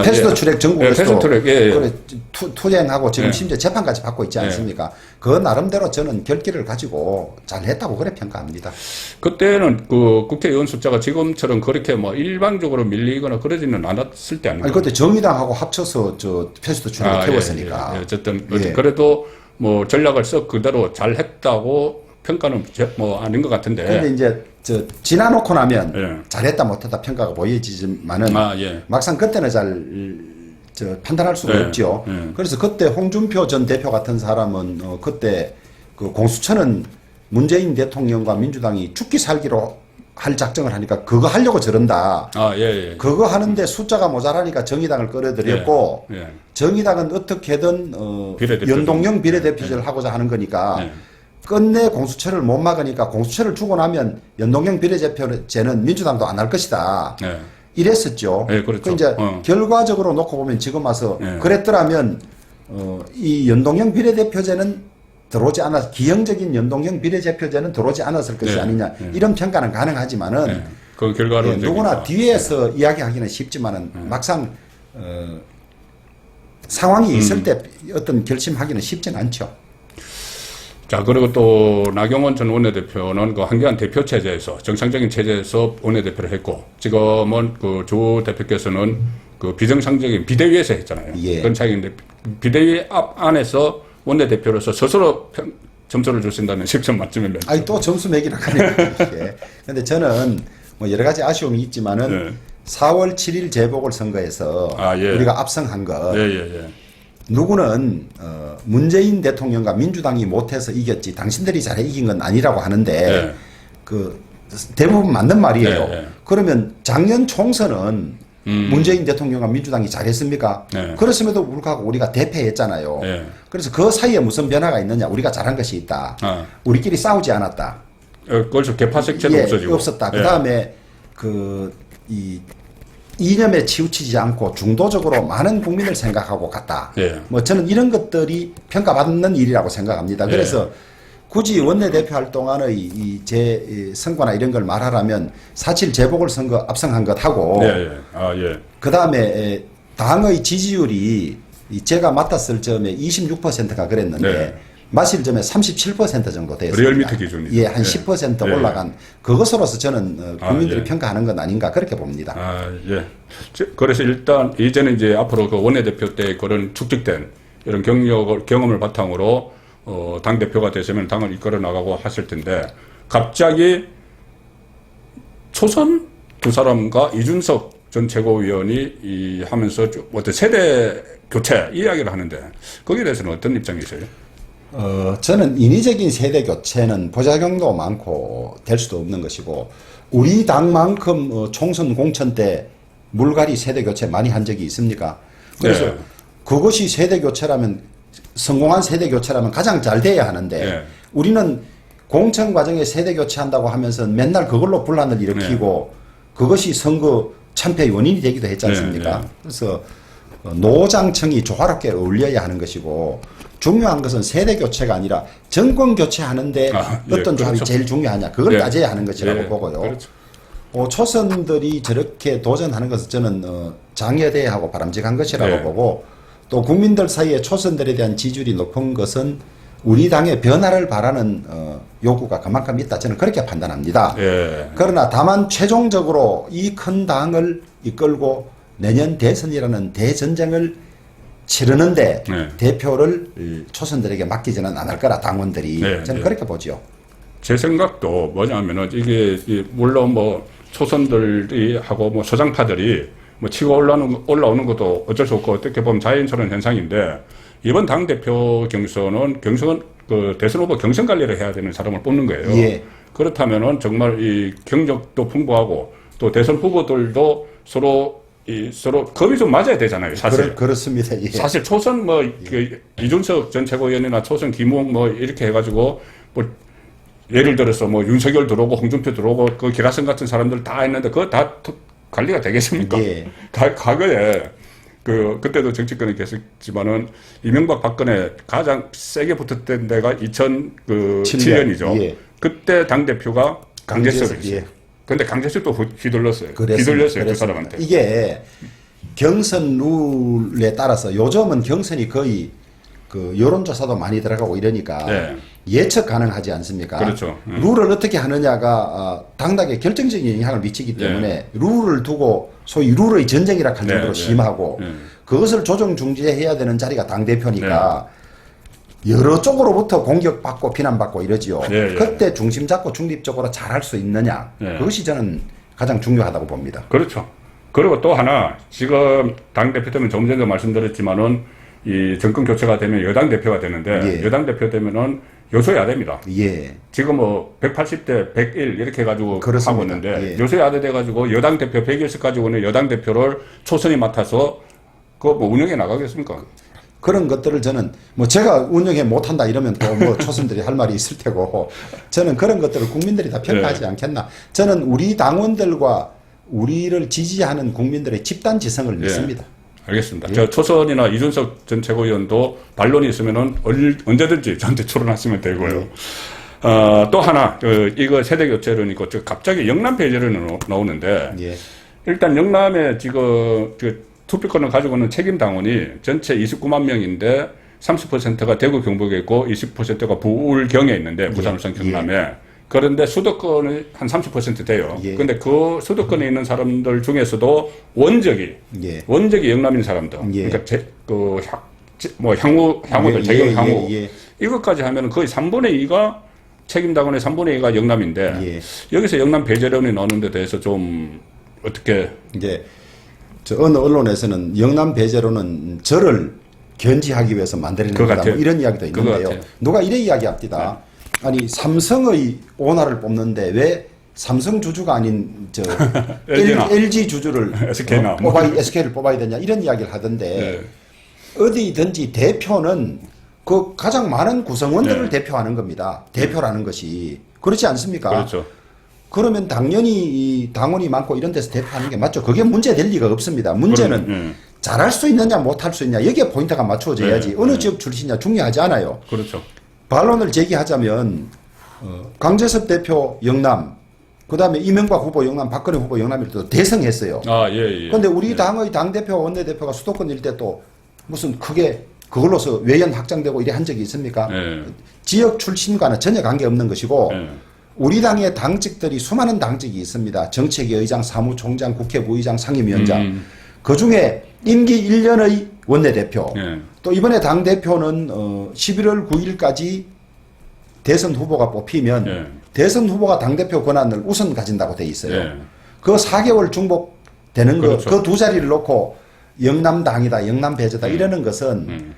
패스트 트랙 전국에서도 그래, 투쟁하고 지금 심지어 재판까지 받고 있지 않습니까? 그 나름대로 저는 결기를 가지고 잘했다고 그래 평가합니다. 그때는 국회의원 숫자가 지금처럼 그렇게 뭐 일방적으로 밀리거나 그러지는 않았을 때 아닌가요? 아니 그때 정의당하고 합쳐서 패스트 트랙을 태웠으니까. 어쨌든 그래도 뭐 전략을 써 그대로 잘했다고 평가는 뭐 아닌 것 같은데. 근데 이제 지나놓고 나면 잘했다 못했다 평가가 보여지지만은 막상 그때는 잘 판단할 수가 없죠. 그래서 그때 홍준표 전 대표 같은 사람은 그때 공수처는 문재인 대통령과 민주당이 죽기 살기로 할 작정을 하니까 그거 하려고 저런다. 그거 하는데 숫자가 모자라니까 정의당을 끌어들였고 정의당은 어떻게든 연동형 비례대표제를 하고자 하는 거니까 끝내 공수처를 못 막으니까 공수처를 주고 나면 연동형 비례대표제는 민주당도 안 할 것이다. 이랬었죠. 그렇죠. 이제 결과적으로 놓고 보면 지금 와서 그랬더라면 이 연동형 비례대표제는 들어오지 않아서 기형적인 연동형 비례대표제는 들어오지 않았을 것이 아니냐 이런 평가는 가능하지만은 그 결과로 누구나 뒤에서 이야기하기는 쉽지만은 막상 상황이 있을 때 어떤 결심하기는 쉽지는 않죠. 자, 그리고 또 나경원 전 원내대표는 그 한교안 대표 체제에서 정상적인 체제에서 원내대표를 했고 지금은 그 조 대표께서는 그 비정상적인 비대위에서 했잖아요. 그런 차이인데 비대위 안에서 원내대표로서 스스로 점수를 주신다면 10점 만점에 몇 점? 아니 또 점수 매기라 하네요. 근데 저는 뭐 여러 가지 아쉬움이 있지만은 4월 7일 재보궐선거에서 우리가 압승한 것 누구는 문재인 대통령과 민주당이 못해서 이겼지 당신들이 잘해 이긴 건 아니라고 하는데 그 대부분 맞는 말이에요. 그러면 작년 총선은 문재인 대통령과 민주당이 잘했습니까? 그렇음에도 불구하고 우리가 대패했잖아요. 그래서 그 사이에 무슨 변화가 있느냐? 우리가 잘한 것이 있다. 우리끼리 싸우지 않았다. 그렇죠. 개파색채도 없어지고. 없었다. 그 다음에 이 이념에 치우치지 않고 중도적으로 많은 국민을 생각하고 갔다. 뭐 저는 이런 것들이 평가받는 일이라고 생각합니다. 그래서 굳이 원내대표 활동안의 제 성과나 이런 걸 말하라면 4.7 재보궐선거 압승한 것하고 그 다음에 당의 지지율이 제가 맡았을 점에 26%가 그랬는데 마실 점에 37% 정도 됐습니다. 리얼미터 기준이죠. 한 10% 올라간 그것으로서 저는 국민들이 평가하는 건 아닌가 그렇게 봅니다. 그래서 일단 이제는 이제 앞으로 그 원내대표 때 그런 축적된 이런 경험을 바탕으로 당대표가 되시면 당을 이끌어 나가고 하실 텐데 갑자기 초선 두 사람과 이준석 전 최고위원이 하면서 어떤 세대 교체 이야기를 하는데 거기에 대해서는 어떤 입장이세요? 저는 인위적인 세대 교체는 부작용도 많고 될 수도 없는 것이고 우리 당만큼 총선 공천 때 물갈이 세대 교체 많이 한 적이 있습니까? 그래서 그것이 세대 교체라면 성공한 세대 교체라면 가장 잘 돼야 하는데 우리는 공천 과정에 세대 교체한다고 하면서 맨날 그걸로 분란을 일으키고 그것이 선거 참패의 원인이 되기도 했지 않습니까? 그래서 노장청이 조화롭게 어울려야 하는 것이고 중요한 것은 세대 교체가 아니라 정권 교체하는데 어떤 조합이 제일 중요하냐 그걸 따져야 하는 것이라고 보고요. 초선들이 저렇게 도전하는 것은 저는 장려대하고 바람직한 것이라고 보고 또 국민들 사이에 초선들에 대한 지지율이 높은 것은 우리 당의 변화를 바라는 요구가 그만큼 있다. 저는 그렇게 판단합니다. 그러나 다만 최종적으로 이 큰 당을 이끌고 내년 대선이라는 대전쟁을 치르는데 대표를 초선들에게 맡기지는 않을 거라 당원들이 저는 그렇게 보죠. 제 생각도 뭐냐면은 이게 물론 뭐 초선들이 하고 뭐 소장파들이 뭐 치고 올라오는 것도 어쩔 수 없고 어떻게 보면 자연스러운 현상인데 이번 당대표 경선은 그 대선 후보 경선 관리를 해야 되는 사람을 뽑는 거예요. 그렇다면은 정말 이 경력도 풍부하고 또 대선 후보들도 서로 겁이 좀 맞아야 되잖아요, 사실. 그렇습니다. 사실 초선 뭐 이준석 전 최고위원이나 초선 김웅 뭐 이렇게 해가지고 뭐 예를 들어서 뭐 윤석열 들어오고 홍준표 들어오고 그 기라성 같은 사람들 다 했는데 그거 다 관리가 되겠습니까? 과거에 그때도 정치권에 계셨지만은 이명박 박근혜 가장 세게 붙었던 데가 2007년이죠. 그때 당대표가 강재석이었어요. 근데 강재석도 휘둘렀어요. 휘둘렸어요, 두 사람한테. 이게 경선 룰에 따라서 요즘은 경선이 거의 그 여론조사도 많이 들어가고 이러니까 예측 가능하지 않습니까? 그렇죠. 룰을 어떻게 하느냐가 당락에 결정적인 영향을 미치기 때문에 룰을 두고 소위 룰의 전쟁이라 할 정도로 심하고 그것을 조정 중재해야 되는 자리가 당대표니까 여러 쪽으로부터 공격받고 비난받고 이러지요. 그때 중심 잡고 중립적으로 잘할 수 있느냐. 그것이 저는 가장 중요하다고 봅니다. 그렇죠. 그리고 또 하나 지금 당대표 되면 조금 전에 말씀드렸지만은 이 정권 교체가 되면 여당 대표가 되는데 여당 대표 되면은 요소해야 됩니다. 예. 지금 뭐 180대 101 이렇게 해가지고 그렇습니다. 하고 있는데 예. 요소해야 돼가지고 여당 대표 100일씩 가지고는 여당 대표를 초선이 맡아서 그거 뭐 운영해 나가겠습니까? 그런 것들을 저는 뭐 제가 운영해 못한다 이러면 또 뭐 초선들이 할 말이 있을 테고 저는 그런 것들을 국민들이 다 평가하지 예. 않겠나. 저는 우리 당원들과 우리를 지지하는 국민들의 집단 지성을 믿습니다. 알겠습니다. 저 초선이나 이준석 전 최고위원도 반론이 있으면은 언제든지 저한테 출연하시면 되고요. 또 하나, 이거 세대교체론이고, 갑자기 영남 배제론이 나오는데, 예. 일단 영남에 지금 투표권을 가지고 있는 책임 당원이 전체 29만 명인데 30%가 대구 경북에 있고 20%가 부울경에 있는데 부산, 울산, 경남에. 그런데 수도권이 한 30% 돼요. 예. 근데 그 수도권에 있는 사람들 중에서도 원적이 영남인 사람들. 예. 그러니까 향후들, 재경 향후. 예. 이것까지 하면 거의 3분의 2가 책임당원의 3분의 2가 영남인데 예. 여기서 영남 배제론이 나오는 데 대해서 좀 어떻게 이제 저 어느 언론에서는 영남 배제로는 저를 견지하기 위해서 만들어낸 그거 거다. 뭐 같아요. 이런 이야기도 그거 있는데요. 같아요. 누가 이래 이야기합니다. 아니 삼성의 오너를 뽑는데 왜 삼성 주주가 아닌 저 LG 나. LG 주주를 SK 나. SK를 뽑아야 되냐 이런 이야기를 하던데 네. 어디든지 대표는 그 가장 많은 구성원들을 네. 대표하는 겁니다. 대표라는 것이 그렇지 않습니까? 그렇죠. 그러면 당연히 이 당원이 많고 이런 데서 대표하는 게 맞죠. 그게 문제될 리가 없습니다. 문제는 그럼, 잘할 수 있느냐 못할 수 있느냐 여기에 포인트가 맞춰져야지 네, 어느 네. 지역 출신이냐 중요하지 않아요. 그렇죠. 반론을 제기하자면 강재섭 대표 영남 그다음에 이명박 후보 영남 박근혜 후보 영남을 또 대성했어요. 아, 예. 그런데 우리 당의 당대표 원내대표가 수도권 일대 또 무슨 크게 그걸로서 외연 확장되고 이래 한 적이 있습니까? 네. 지역 출신과는 전혀 관계없는 것이고 네. 우리 당의 당직들이 수많은 당직이 있습니다. 정책위 의장, 사무총장, 국회부의장, 상임위원장. 그중에 임기 1년의 원내대표. 네. 또 이번에 당대표는 11월 9일까지 대선 후보가 뽑히면 네. 대선 후보가 당대표 권한을 우선 가진다고 돼 있어요. 네. 그 4개월 중복되는 그렇죠. 그 두 자리를 놓고 영남당이다, 영남배제다 이러는 것은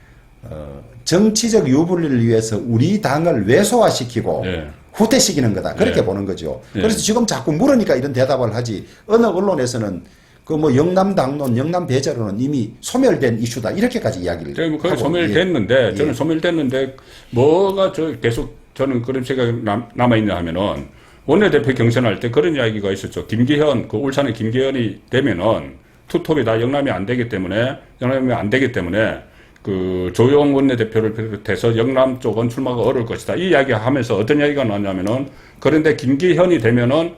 정치적 유불리를 위해서 우리 당을 왜소화시키고 네. 후퇴시키는 거다. 그렇게 네. 보는 거죠. 네. 그래서 지금 자꾸 물으니까 이런 대답을 하지. 어느 언론에서는 그 뭐 영남당론, 영남배제론은 이미 소멸된 이슈다. 이렇게까지 이야기를 뭐 거의 하고, 소멸됐는데 예. 저는 소멸됐는데 뭐가 계속 저는 그런 생각이 남아있냐 하면은 원내대표 경선할 때 그런 이야기가 있었죠. 김기현, 그 울산의 김기현이 되면은 투톱이 다 영남이 안 되기 때문에 그 조영 원내대표를 비롯해서 영남 쪽은 출마가 어려울 것이다. 이 이야기 하면서 어떤 이야기가 나왔냐면은 그런데 김기현이 되면은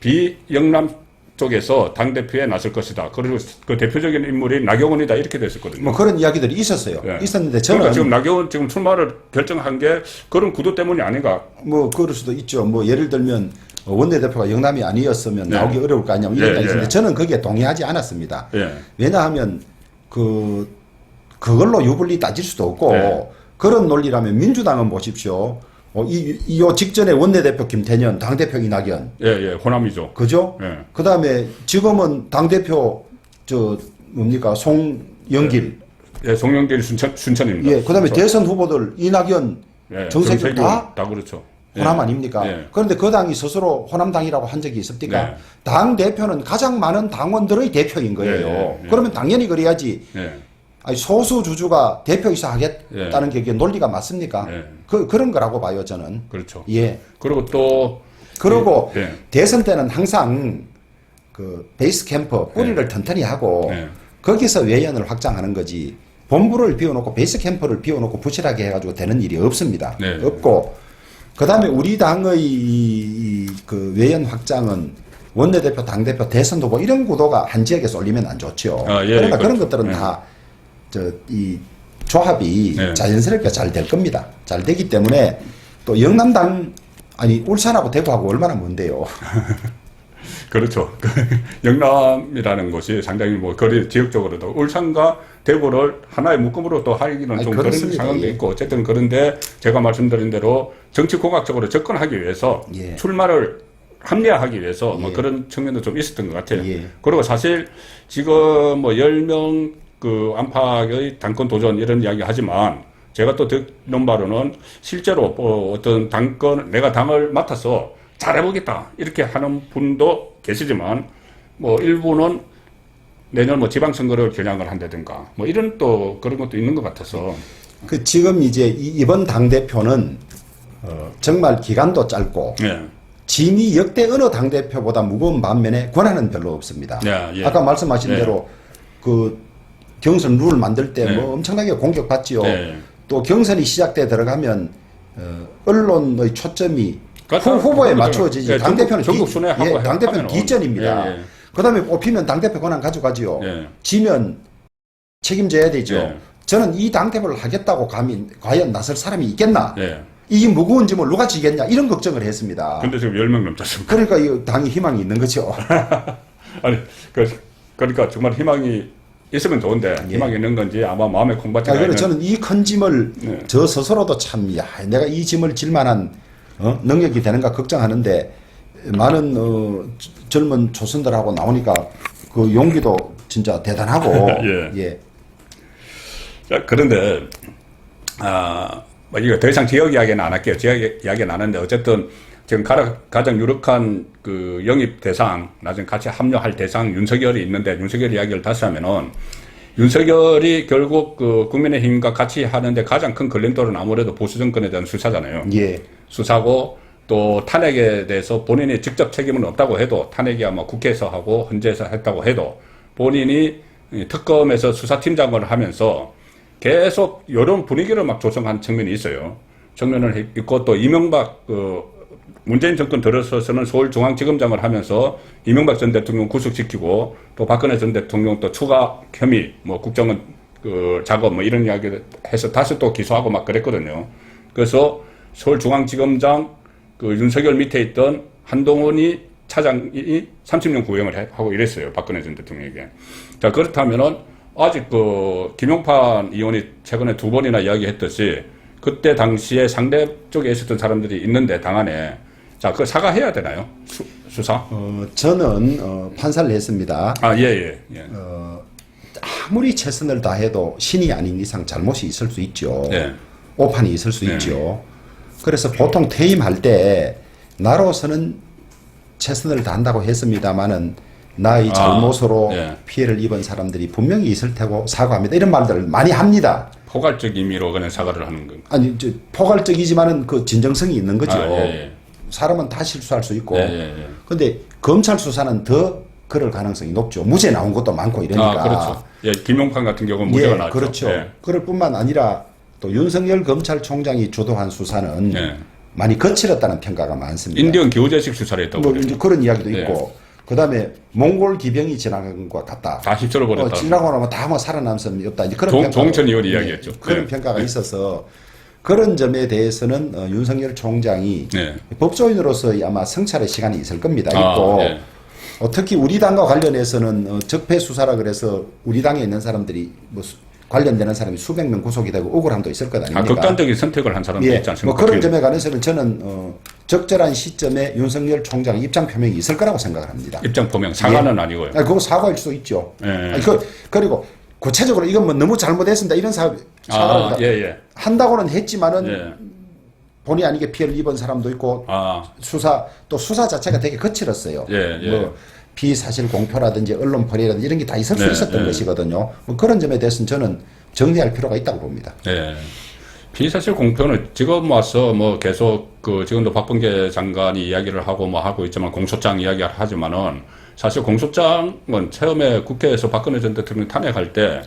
비영남 쪽에서 당대표에 나설 것이다. 그리고 그 대표적인 인물이 나경원이다. 이렇게 됐었거든요. 뭐 그런 이야기들이 있었어요. 네. 있었는데 저는 그러니까 지금 나경원 지금 출마를 결정한 게 그런 구도 때문이 아닌가. 뭐 그럴 수도 있죠. 뭐 예를 들면 원내대표가 영남이 아니었으면 네. 나오기 어려울 거 아니냐 뭐 이런 예, 이야기 있는데 예. 저는 거기에 동의하지 않았습니다. 예. 왜냐하면 그걸로 유불리 따질 수도 없고 네. 그런 논리라면 민주당은 보십시오. 이 직전에 원내대표 김태년, 당대표 이낙연, 예, 호남이죠. 그죠? 예. 그 다음에 지금은 당대표 뭡니까 송영길, 예, 송영길 순천입니다. 그 다음에 대선 후보들 이낙연, 예, 정세균 다 그렇죠. 호남 예. 아닙니까? 예. 그런데 그 당이 스스로 호남당이라고 한 적이 있습니까? 네. 당 대표는 가장 많은 당원들의 대표인 거예요. 예, 예. 그러면 당연히 그래야지. 예. 아니, 소수 주주가 대표이사 하겠다는 예. 게 논리가 맞습니까? 예. 그런 거라고 봐요, 저는. 그렇죠. 예. 그리고 또 그리고 예. 대선 때는 항상 그 베이스 캠프 뿌리를 튼튼히 하고 예. 거기서 외연을 확장하는 거지. 본부를 비워놓고 베이스 캠프를 비워놓고 부실하게 해가지고 되는 일이 없습니다. 네. 없고 그다음에 우리 당의 그 외연 확장은 원내대표, 당대표, 대선 후보 이런 구도가 한 지역에 쏠리면 안 좋죠. 아, 예, 그러나 그런 그렇죠. 것들은 예. 다 이 조합이 예. 자연스럽게 잘 될 겁니다. 잘 되기 때문에 또 영남당 아니 울산하고 대구하고 얼마나 먼데요. 그렇죠. 영남이라는 곳이 상당히 뭐 거리 지역적으로도 울산과 대구를 하나의 묶음으로 또 하기는 아니, 좀 그런 그렇습니다. 상황도 예. 있고 어쨌든 그런데 제가 말씀드린 대로 정치공학적으로 접근하기 위해서 예. 출마를 합리화하기 위해서 뭐 예. 그런 측면도 좀 있었던 것 같아요. 예. 그리고 사실 지금 뭐 10명 그 안팎의 당권 도전 이런 이야기 하지만 제가 또 듣는 바로는 실제로 어떤 당권, 내가 당을 맡아서 잘해보겠다. 이렇게 하는 분도 계시지만, 뭐, 일부는 내년 뭐 지방선거를 겨냥을 한다든가, 뭐, 이런 또 그런 것도 있는 것 같아서. 그 지금 이제 이번 당대표는, 정말 기간도 짧고, 예. 짐이 역대 어느 당대표보다 무거운 반면에 권한은 별로 없습니다. 예, 예. 아까 말씀하신 예. 대로 그 경선 룰 만들 때 예. 뭐 엄청나게 공격받지요. 예. 또 경선이 시작돼 들어가면 언론의 초점이 그렇죠. 후보에 그렇죠. 맞추어지지. 예, 당대표는 전국 순회하고 당대표는 하면은. 기전입니다. 예, 예. 그다음에 뽑히면 당대표 권한 가져가지요. 예. 지면 책임져야 되죠. 예. 저는 이 당대표를 하겠다고 감히 과연 나설 사람이 있겠나? 예. 이 무거운 짐을 누가 지겠냐? 이런 걱정을 했습니다. 근데 지금 10명 넘지 않습니까? 그러니까 이 당이 희망이 있는 거죠. 아니, 그러니까 정말 희망이 있으면 좋은데, 희망이 있는 건지 아마 마음에 콩밭이 그래서 저는 이 큰 짐을 네. 저 스스로도 참, 야, 내가 이 짐을 질 만한 능력이 되는가 걱정하는데, 많은 젊은 초선들하고 나오니까 그 용기도 진짜 대단하고, 예. 예. 자, 그런데, 뭐 이거 더 이상 지역 이야기는 안 할게요. 지역 이야기는 안 하는데, 어쨌든 지금 가장 유력한 그 영입 대상, 나중에 같이 합류할 대상 윤석열이 있는데, 윤석열 이야기를 다시 하면은, 윤석열이 결국 그 국민의힘과 같이 하는데 가장 큰 걸림돌은 아무래도 보수 정권에 대한 수사잖아요. 예. 수사고, 또 탄핵에 대해서 본인이 직접 책임은 없다고 해도, 탄핵이 아마 국회에서 하고 헌재에서 했다고 해도, 본인이 특검에서 수사팀장을 하면서 계속 이런 분위기를 막 조성한 측면이 있어요. 측면을 있고, 또 이명박, 문재인 정권 들어서서는 서울중앙지검장을 하면서 이명박 전 대통령 구속시키고, 또 박근혜 전 대통령 또 추가 혐의, 뭐 국정원 작업 뭐 이런 이야기를 해서 다시 또 기소하고 막 그랬거든요. 그래서 서울중앙지검장 윤석열 밑에 있던 한동훈이 차장이 30년 구형을 하고 이랬어요. 박근혜 전 대통령에게. 자, 그렇다면은 아직 김용판 의원이 최근에 2번이나 이야기했듯이 그때 당시에 상대 쪽에 있었던 사람들이 있는데 당 안에 자, 그걸 사과해야 되나요? 수사? 저는 판사를 했습니다. 예. 아무리 최선을 다해도 신이 아닌 이상 잘못이 있을 수 있죠. 예. 오판이 있을 수 있죠. 그래서 보통 퇴임할 때 나로서는 최선을 다한다고 했습니다마는 나의 잘못으로 예. 피해를 입은 사람들이 분명히 있을 테고 사과합니다. 이런 말들을 많이 합니다. 포괄적 의미로 그냥 사과를 하는 건. 아니, 포괄적이지만은 그 진정성이 있는 거죠. 예. 사람은 다 실수할 수 있고. 예. 근데 검찰 수사는 더 그럴 가능성이 높죠. 무죄 나온 것도 많고 이러니까. 그렇죠. 예, 김용판 같은 경우는 무죄가 나왔죠. 그렇죠. 예. 그럴 뿐만 아니라 또 윤석열 검찰총장이 주도한 수사는 예. 많이 거칠었다는 평가가 많습니다. 인디언 기후재식 수사를 했다고. 뭐 그래요. 이제 그런 이야기도 예. 있고, 그다음에 몽골 기병이 지나간 것 같다. 다 휩쓸어 버렸다. 지나고 나면 다 뭐 살아남은 사람이 없다. 이제 그런 조홍천 의원이 이야기했죠. 그런 네. 평가가 있어서 그런 점에 대해서는 윤석열 총장이 네. 법조인으로서 아마 성찰의 시간이 있을 겁니다. 있고 예. 특히 우리 당과 관련해서는 적폐 수사라 그래서 우리 당에 있는 사람들이 뭐 관련되는 사람이 수백 명 구속이 되고 억울함도 있을 것 아닙니까? 극단적인 선택을 한 사람도 예, 있지 않습니까? 뭐 그런 점에 관해서는 저는 적절한 시점에 윤석열 총장 입장 표명이 있을 거라고 생각을 합니다. 입장 표명 사과는 아니고요. 아니, 그거 사과일 수도 있죠. 예. 아니, 그리고 구체적으로 이건 뭐 너무 잘못했습니다. 이런 사과를 예. 한다고는 했지만은 예. 본의 아니게 피해를 입은 사람도 있고 수사 자체가 되게 거칠었어요. 예. 뭐 비사실 공표라든지 언론 포리라든지 이런 게 다 있을 수 있었던 것이거든요. 뭐 그런 점에 대해서는 저는 정리할 필요가 있다고 봅니다. 예. 비사실 공표는 지금 와서 뭐 계속 지금도 박범계 장관이 이야기를 하고 뭐 하고 있지만 공소장 이야기를 하지만은 사실 공소장은 처음에 국회에서 박근혜 전 대통령 탄핵할 때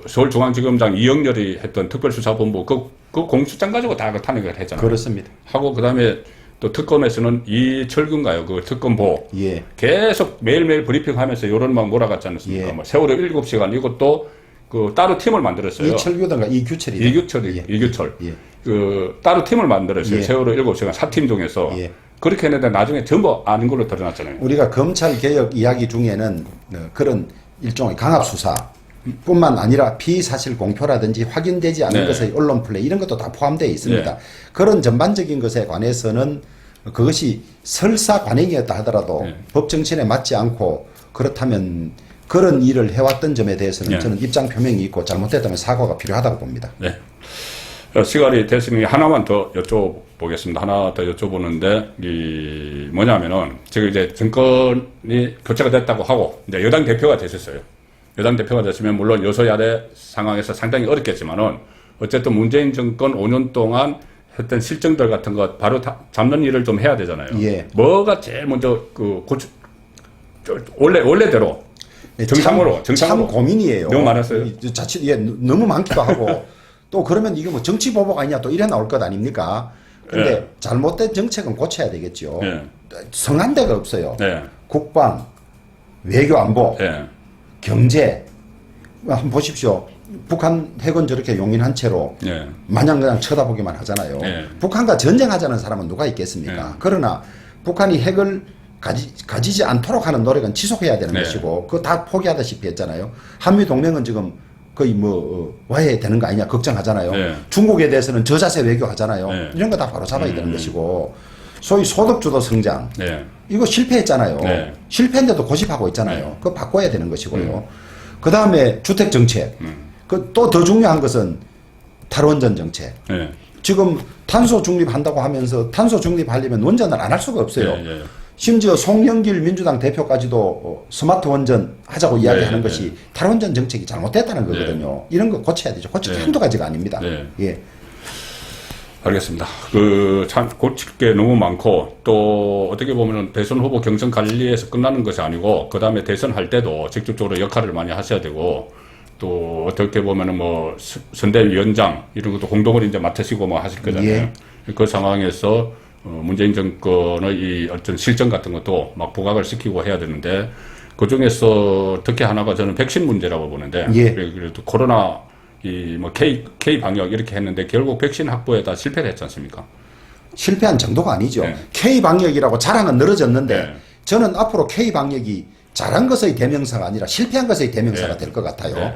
서울중앙지검장 이영렬이 했던 특별수사본부 그 공소장 가지고 다 탄핵을 했잖아요. 그렇습니다. 하고 그다음에 또 특검에서는 이철규인가요? 그 특검보. 예. 계속 매일매일 브리핑하면서 요런 막 몰아갔지 않습니까? 예. 뭐 세월호 7시간 이것도 따로 팀을 만들었어요. 이철규든가 이규철이. 이규철. 예. 따로 팀을 만들었어요. 예. 세월호 7시간 4팀 중에서. 예. 그렇게 했는데 나중에 전부 아는 걸로 드러났잖아요. 우리가 검찰 개혁 이야기 중에는 그런 일종의 강압 수사 뿐만 아니라 비사실 공표라든지 확인되지 않은 네. 것의 언론 플레이 이런 것도 다 포함되어 있습니다. 네. 그런 전반적인 것에 관해서는 그것이 설사 관행이었다 하더라도 네. 법 정신에 맞지 않고 그렇다면 그런 일을 해왔던 점에 대해서는 네. 저는 입장 표명이 있고 잘못됐다면 사과가 필요하다고 봅니다. 네. 시간이 됐으니 하나만 더 여쭤보겠습니다. 하나 더 여쭤보는데, 뭐냐면은, 지금 이제 정권이 교체가 됐다고 하고, 이제 여당 대표가 되셨어요. 여당 대표가 됐으면 물론 여소야대 상황에서 상당히 어렵겠지만은, 어쨌든 문재인 정권 5년 동안 했던 실정들 같은 것 바로 잡는 일을 좀 해야 되잖아요. 예. 뭐가 제일 먼저 원래대로 정상으로 참 고민이에요. 너무 많았어요. 자칫 너무 많기도 하고 또 그러면 이게 뭐 정치 보복 아니냐 또 이래 나올 것 아닙니까? 근데 예. 잘못된 정책은 고쳐야 되겠죠. 예. 성한 데가 없어요. 예. 국방, 외교 안보, 예. 경제 한번 보십시오. 북한 핵은 저렇게 용인한 채로 예. 마냥 그냥 쳐다보기만 하잖아요. 예. 북한과 전쟁하자는 사람은 누가 있겠습니까? 예. 그러나 북한이 핵을 가지지 않도록 하는 노력은 지속해야 되는 네. 것이고 그거 다 포기하다시피 했잖아요. 한미 동맹은 지금 거의 와해되는 거 아니냐 걱정하잖아요. 네. 중국에 대해서는 저자세 외교하잖아요. 네. 이런 거 다 바로 잡아야 되는 것이고 소위 소득주도 성장 네. 이거 실패했잖아요. 네. 실패했는데도 고집하고 있잖아요. 그거 바꿔야 되는 것이고요. 그 다음에 주택 정책. 그 또 더 중요한 것은 탈원전 정책. 네. 지금 탄소 중립한다고 하면서 탄소 중립하려면 원전을 안 할 수가 없어요. 예. 심지어 송영길 민주당 대표까지도 스마트 원전 하자고 이야기하는 네, 것이 탈원전 정책이 잘못됐다는 거거든요. 이런 거 고쳐야 되죠. 고칠 게 한두 가지가 아닙니다. 네. 예. 알겠습니다. 참 고칠 게 너무 많고 또 어떻게 보면은 대선 후보 경선 관리에서 끝나는 것이 아니고 그 다음에 대선할 때도 직접적으로 역할을 많이 하셔야 되고 또 어떻게 보면은 뭐 선대위원장 이런 것도 공동으로 이제 맡으시고 뭐 하실 거잖아요. 예. 그 상황에서 문재인 정권의 이 어떤 실정 같은 것도 막 부각을 시키고 해야 되는데 그 중에서 특히 하나가 저는 백신 문제라고 보는데 예. 그래도 코로나 뭐 K 방역 이렇게 했는데 결국 백신 확보에 다 실패를 했지 않습니까? 실패한 정도가 아니죠. 네. K방역이라고 자랑은 늘어졌는데 네. 저는 앞으로 K방역이 잘한 것의 대명사가 아니라 실패한 것의 대명사가 네. 될 것 같아요. 네.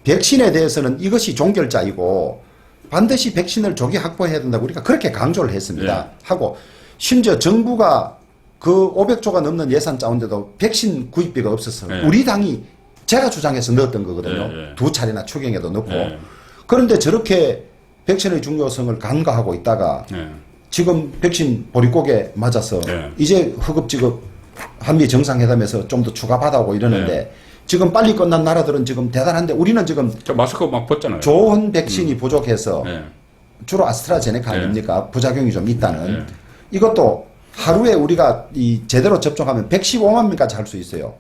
백신에 대해서는 이것이 종결자이고 반드시 백신을 조기 확보해야 된다고 우리가 그렇게 강조를 했습니다. 네. 하고 심지어 정부가 그 500조가 넘는 예산 짜온데도 백신 구입비가 없어서 네. 우리 당이 제가 주장해서 넣었던 거거든요. 네, 네. 2차례나 추경에도 넣고. 네. 그런데 저렇게 백신의 중요성을 간과하고 있다가 네. 지금 백신 보릿고개 맞아서 네. 이제 허급지급 한미 정상회담에서 좀 더 추가 받아오고 이러는데 네. 지금 빨리 끝난 나라들은 지금 대단한데 우리는 지금 저 마스크 막 벗잖아요. 좋은 백신이 부족해서 네. 주로 아스트라제네카 네. 아닙니까? 부작용이 좀 있다는. 네. 이것도 하루에 우리가 이 제대로 접종하면 115만 명까지 할 수 있어요.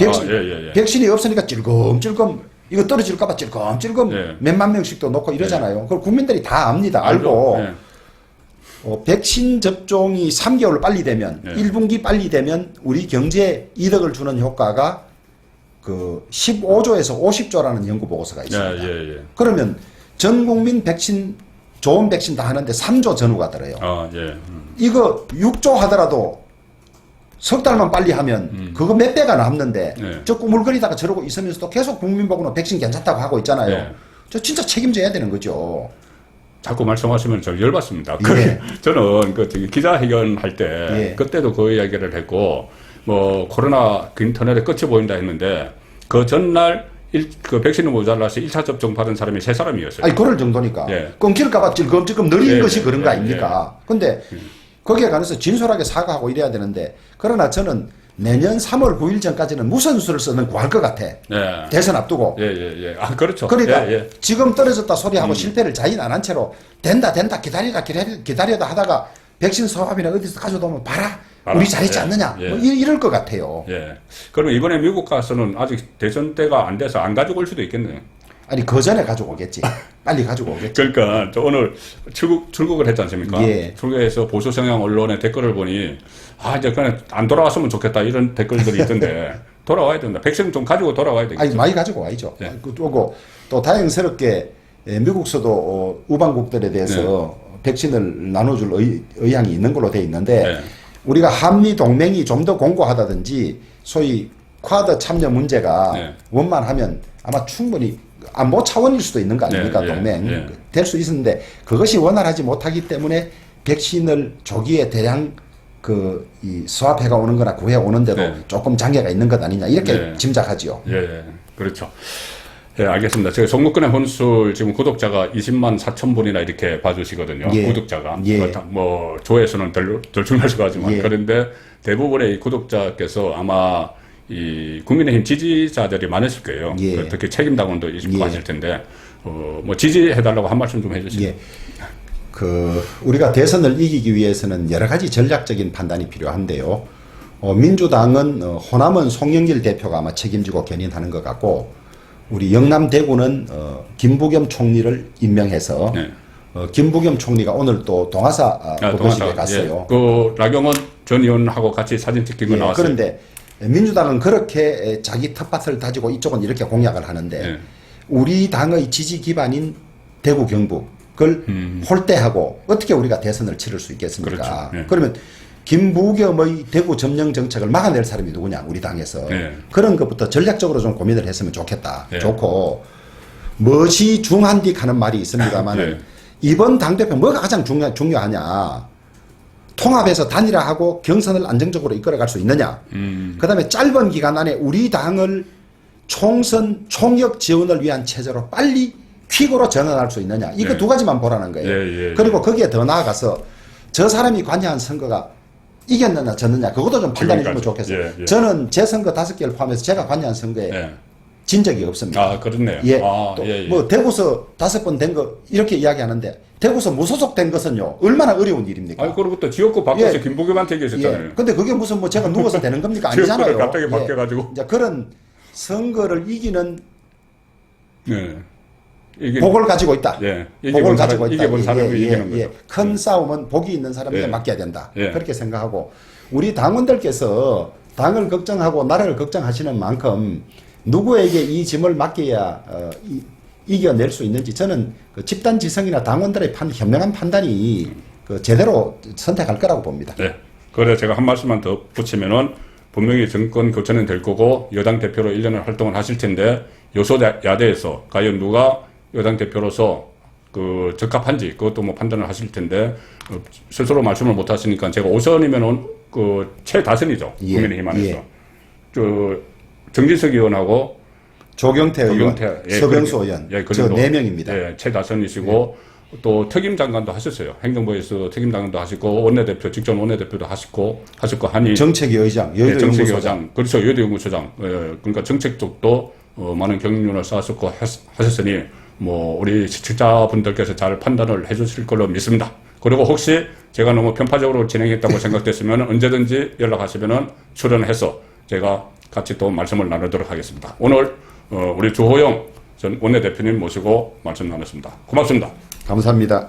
예. 백신이 없으니까 찔끔찔끔 이거 떨어질까봐 찔끔찔끔 네. 몇만 명씩도 놓고 이러잖아요. 그걸 국민들이 다 압니다. 알고 네. 백신 접종이 3개월 빨리 되면 네. 1분기 빨리 되면 우리 경제에 이득을 주는 효과가 그 15조에서 50조라는 연구 보고서가 있습니다. 예. 그러면 전 국민 백신 좋은 백신 다 하는데 3조 전후가 들어요. 예. 이거 6조 하더라도 석 달만 빨리 하면 그거 몇 배가 남는데 네. 저 꾸물거리다가 저러고 있으면서도 계속 국민 보고는 백신 괜찮다고 하고 있잖아요. 네. 저 진짜 책임져야 되는 거죠. 자꾸 말씀하시면 저 열받습니다. 예. 저는 그 기자회견 할 때 예. 그때도 그 이야기를 했고 뭐 코로나 그 인터넷에 끝이 보인다 했는데 그 전날 그 백신을 모자라서 1차 접종 받은 사람이 3사람이었어요. 아니 그럴 정도니까 예. 끊길까봐 찔끔찔끔 느린 예, 것이 예, 그런 거 예, 아닙니까? 근데 거기에 관해서 진솔하게 사과하고 이래야 되는데 그러나 저는 내년 3월 9일 전까지는 무선수를 쓰는 구할 것 같아. 예. 대선 앞두고. 예. 아, 그렇죠. 그러니까 예. 지금 떨어졌다 소리하고 실패를 자인 안 한 채로 된다 기다려다 하다가 백신 소합이나 어디서 가져다 오면 봐라. 우리 잘했지 예. 않느냐. 예. 뭐 이럴 것 같아요. 예. 그러면 이번에 미국 가서는 아직 대선 때가 안 돼서 안 가지고 올 수도 있겠네요. 아니 그 전에 가지고 오겠지. 빨리 가지고 오겠지. 그러니까 저 오늘 출국을 했지 않습니까? 예. 출국해서 보수 성향 언론의 댓글을 보니 이제 그냥 안 돌아왔으면 좋겠다 이런 댓글들이 있던데 돌아와야 된다. 백신 좀 가지고 돌아와야 되겠죠. 아니 많이 가지고 와야죠. 네. 오고 또 다행스럽게 미국서도 우방국들에 대해서 백신을 나눠줄 의향이 있는 걸로 돼 있는데 네. 우리가 한미 동맹이 좀 더 공고하다든지 소위 쿼드 참여 문제가 네. 원만하면 아마 충분히 안보 차원일 수도 있는 거 아닙니까? 네, 동맹 네. 될 수 있었는데 그것이 원활하지 못하기 때문에 백신을 조기에 대량 이 수합회가 오는 거나 구회 오는데도 네. 조금 장애가 있는 것 아니냐 이렇게 네. 짐작하지요. 예, 그렇죠. 예, 알겠습니다. 저희 송국근의 혼술 지금 구독자가 20만 4천 분이나 이렇게 봐주시거든요. 예. 구독자가. 예. 그렇다, 뭐, 조회수는 덜 중요하시고 하지만. 예. 그런데 대부분의 이 구독자께서 아마 이 국민의힘 지지자들이 많으실 거예요. 예. 특히 책임당원도 있고 예. 하실 텐데, 뭐, 지지해달라고 한 말씀 좀 해주시죠. 예. 우리가 대선을 이기기 위해서는 여러 가지 전략적인 판단이 필요한데요. 민주당은 호남은 송영길 대표가 아마 책임지고 견인하는 것 같고, 우리 영남 대구는 김부겸 총리를 임명해서 네. 김부겸 총리가 오늘 또 동아사 국보식에 갔어요. 예. 그 라경원 전 의원하고 같이 사진 찍힌 거 예, 나왔어요. 그런데 민주당은 그렇게 자기 텃밭을 다지고 이쪽은 이렇게 공약을 하는데 예. 우리 당의 지지 기반인 대구 경북 그걸 홀대하고 어떻게 우리가 대선을 치를 수 있겠습니까? 그렇죠. 예. 그러면 김부겸의 대구 점령 정책을 막아낼 사람이 누구냐 우리 당에서 예. 그런 것부터 전략적으로 좀 고민을 했으면 좋겠다. 예. 좋고 멋이 중한딕 하는 말이 있습니다만 예. 이번 당대표 뭐가 가장 중요하냐 통합해서 단일화하고 경선을 안정적으로 이끌어갈 수 있느냐 그 다음에 짧은 기간 안에 우리 당을 총선 총력 지원을 위한 체제로 빨리 퀵으로 전환할 수 있느냐 이거 예. 두 가지만 보라는 거예요. 예. 그리고 거기에 더 나아가서 저 사람이 관여한 선거가 이겼느냐 졌느냐 그것도 좀 판단해 주면 지금까지. 좋겠어요. 예. 저는 제 선거 5개를 포함해서 제가 관여한 선거에 예. 진 적이 없습니다. 아, 그렇네요. 예. 아, 또 예. 뭐 대구서 5번 된 거 이렇게 이야기하는데 대구서 무소속된 것은요 얼마나 어려운 일입니까? 아니, 그리고 또 지역구 바꿔서 예. 김부겸한테 얘기하셨잖아요. 예. 근데 그게 무슨 뭐 제가 누워서 되는 겁니까? 아니잖아요. 지역구를 갑자기 예. 바뀌어가지고. 이제 그런 선거를 이기는 네. 이게 복을 가지고 있다. 예. 복을 가지고 있다. 이겨본 사람이 이기는 거죠. 큰 싸움은 복이 있는 사람에게 예. 맡겨야 된다. 예. 그렇게 생각하고 우리 당원들께서 당을 걱정하고 나라를 걱정하시는 만큼 누구에게 이 짐을 맡겨야 이겨낼 수 있는지 저는 그 집단 지성이나 당원들의 현명한 판단이 제대로 선택할 거라고 봅니다. 네. 그래 제가 한 말씀만 더 붙이면은 분명히 정권 교체는 될 거고 여당 대표로 1년을 활동을 하실 텐데 여소야대에서 과연 누가 여당 대표로서 그 적합한지 그것도 뭐 판단을 하실 텐데 스스로 말씀을 못 하시니까 제가 5선이면은 그 최다선이죠. 예. 국민의힘 안에서. 예. 정진석 의원하고 조경태 의원, 예, 서병수 그렇게, 의원, 예, 그 저 정도. 4명입니다. 예, 최다선이시고 또 특임 장관도 하셨어요. 행정부에서 특임 장관도 하시고 원내대표, 직전 원내대표도 하셨고 하니 정책위 의장, 예, 여의도 정책위 연구소장. 의장, 그렇죠. 여의도 연구소장. 예, 그러니까 정책 쪽도 많은 경륜을 쌓았었고 하셨으니 뭐 우리 시청자분들께서 잘 판단을 해주실 걸로 믿습니다. 그리고 혹시 제가 너무 편파적으로 진행했다고 생각됐으면 언제든지 연락하시면은 출연해서 제가 같이 또 말씀을 나누도록 하겠습니다. 오늘 우리 주호영 전 원내대표님 모시고 말씀 나눴습니다. 고맙습니다. 감사합니다.